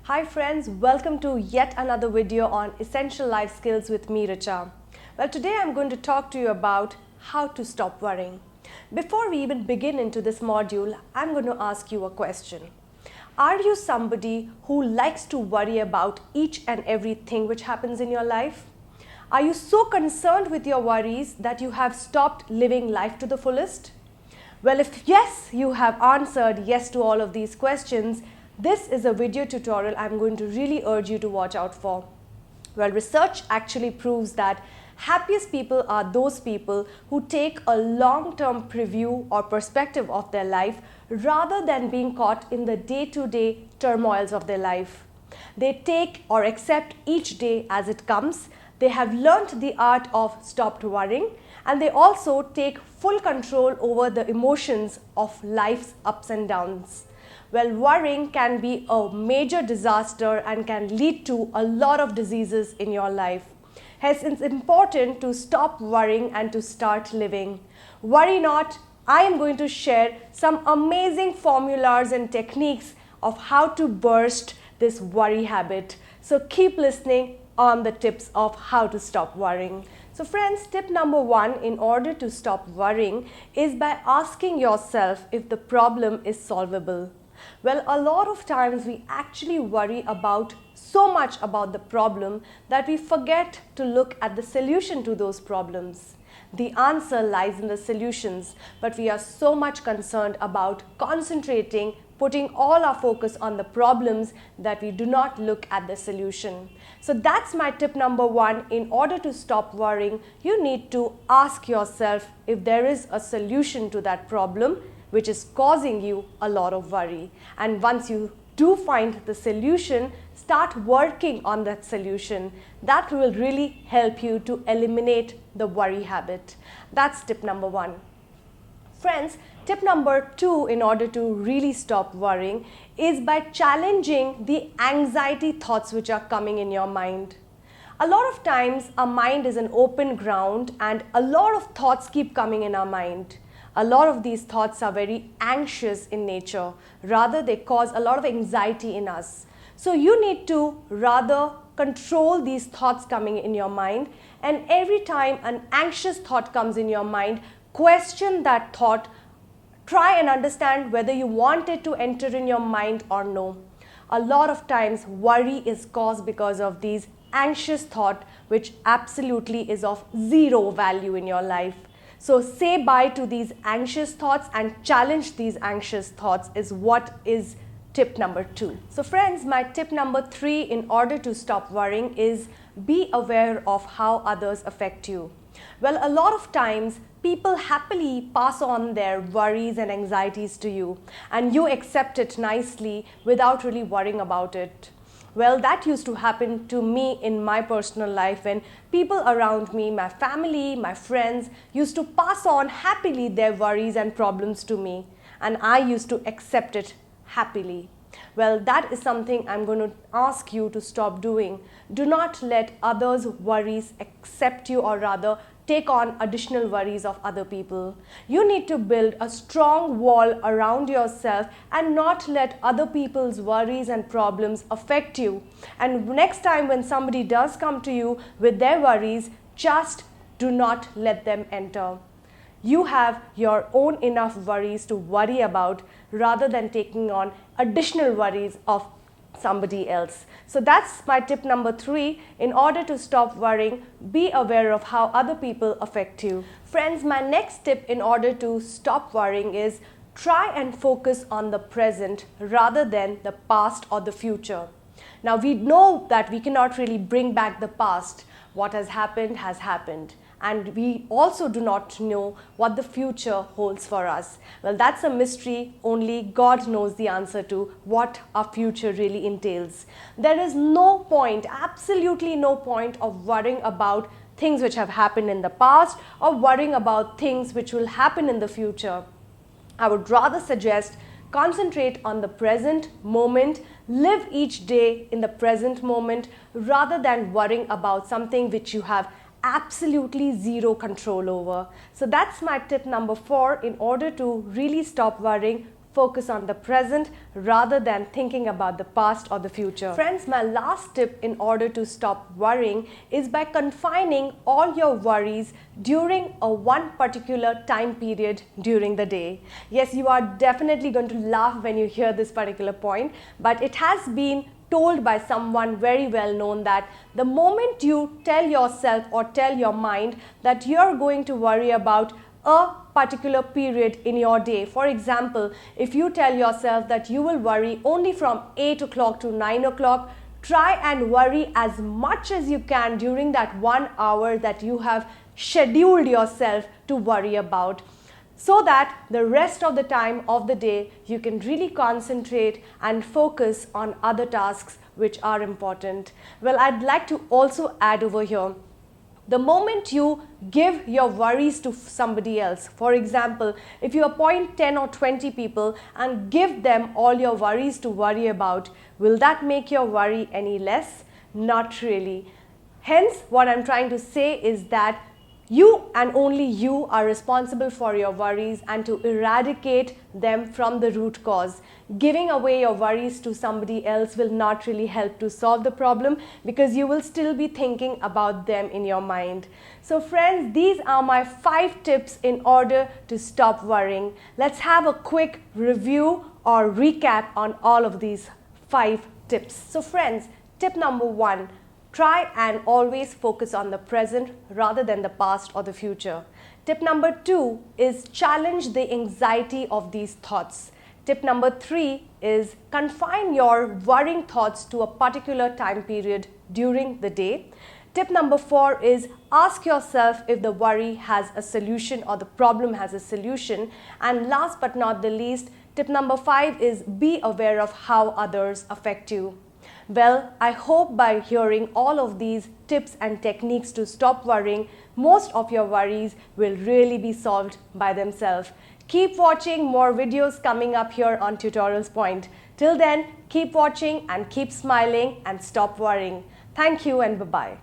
Hi friends, welcome to yet another video on Essential Life Skills with me, Richa. Well, today I'm going to talk to you about how to stop worrying. Before we even begin into this module, I'm going to ask you a question. Are you somebody who likes to worry about each and everything which happens in your life? Are you so concerned with your worries that you have stopped living life to the fullest? Well, if yes, you have answered yes to all of these questions, this is a video tutorial I'm going to really urge you to watch out for. Well, research actually proves that happiest people are those people who take a long-term preview or perspective of their life rather than being caught in the day-to-day turmoils of their life. They take or accept each day as it comes. They have learnt the art of stopped worrying, and they also take full control over the emotions of life's ups and downs. Well, worrying can be a major disaster and can lead to a lot of diseases in your life. Hence, it's important to stop worrying and to start living. Worry not. I am going to share some amazing formulas and techniques of how to burst this worry habit. So keep listening on the tips of how to stop worrying. So friends, tip number one in order to stop worrying is by asking yourself if the problem is solvable. Well, a lot of times we actually worry about so much about the problem that we forget to look at the solution to those problems. The answer lies in the solutions, but we are so much concerned about concentrating, putting all our focus on the problems that we do not look at the solution. So that's my tip number one. In order to stop worrying, you need to ask yourself if there is a solution to that problem which is causing you a lot of worry. And once you do find the solution, start working on that solution. That will really help you to eliminate the worry habit. That's tip number one. Friends, tip number two in order to really stop worrying is by challenging the anxiety thoughts which are coming in your mind. A lot of times our mind is an open ground and a lot of thoughts keep coming in our mind. A lot of these thoughts are very anxious in nature. Rather, they cause a lot of anxiety in us. So you need to rather control these thoughts coming in your mind, and every time an anxious thought comes in your mind, question that thought. Try and understand whether you want it to enter in your mind or no. A lot of times worry is caused because of these anxious thoughts which absolutely is of zero value in your life. So say bye to these anxious thoughts and challenge these anxious thoughts is what is tip number two. So friends, my tip number three in order to stop worrying is be aware of how others affect you. Well, a lot of times people happily pass on their worries and anxieties to you and you accept it nicely without really worrying about it. Well, that used to happen to me in my personal life when people around me, my family, my friends, used to pass on happily their worries and problems to me, and I used to accept it happily. Well, that is something I'm going to ask you to stop doing. Do not let others' worries accept you, or rather take on additional worries of other people. You need to build a strong wall around yourself and not let other people's worries and problems affect you. And next time when somebody does come to you with their worries, just do not let them enter. You have your own enough worries to worry about rather than taking on additional worries of somebody else. So that's my tip number three. In order to stop worrying, be aware of how other people affect you. Friends, my next tip in order to stop worrying is try and focus on the present rather than the past or the future. Now we know that we cannot really bring back the past. What has happened. And we also do not know what the future holds for us. Well, that's a mystery. Only God knows the answer to what our future really entails. There is no point, absolutely no point of worrying about things which have happened in the past or worrying about things which will happen in the future. I would rather suggest concentrate on the present moment, live each day in the present moment rather than worrying about something which you have absolutely zero control over. So that's my tip number four. In order to really stop worrying, focus on the present rather than thinking about the past or the future. Friends, my last tip in order to stop worrying is by confining all your worries during a one particular time period during the day. Yes, you are definitely going to laugh when you hear this particular point, but it has been told by someone very well known that the moment you tell yourself or tell your mind that you're going to worry about a particular period in your day. For example, if you tell yourself that you will worry only from 8 o'clock to 9 o'clock, try and worry as much as you can during that 1 hour that you have scheduled yourself to worry about, so that the rest of the time of the day you can really concentrate and focus on other tasks which are important. Well, I'd like to also add over here, the moment you give your worries to somebody else, for example, if you appoint 10 or 20 people and give them all your worries to worry about, will that make your worry any less? Not really. Hence, what I'm trying to say is that you and only you are responsible for your worries, and to eradicate them from the root cause. Giving away your worries to somebody else will not really help to solve the problem, because you will still be thinking about them in your mind. So friends, these are my 5 tips in order to stop worrying. Let's have a quick review or recap on all of these 5 tips. So friends, tip number 1. Try and always focus on the present rather than the past or the future. Tip number 2 is challenge the anxiety of these thoughts. Tip number 3 is confine your worrying thoughts to a particular time period during the day. Tip number 4 is ask yourself if the worry has a solution or the problem has a solution. And last but not the least, tip number 5 is be aware of how others affect you. Well, I hope by hearing all of these tips and techniques to stop worrying, most of your worries will really be solved by themselves. Keep watching more videos coming up here on Tutorials Point. Till then, keep watching and keep smiling and stop worrying. Thank you and bye-bye.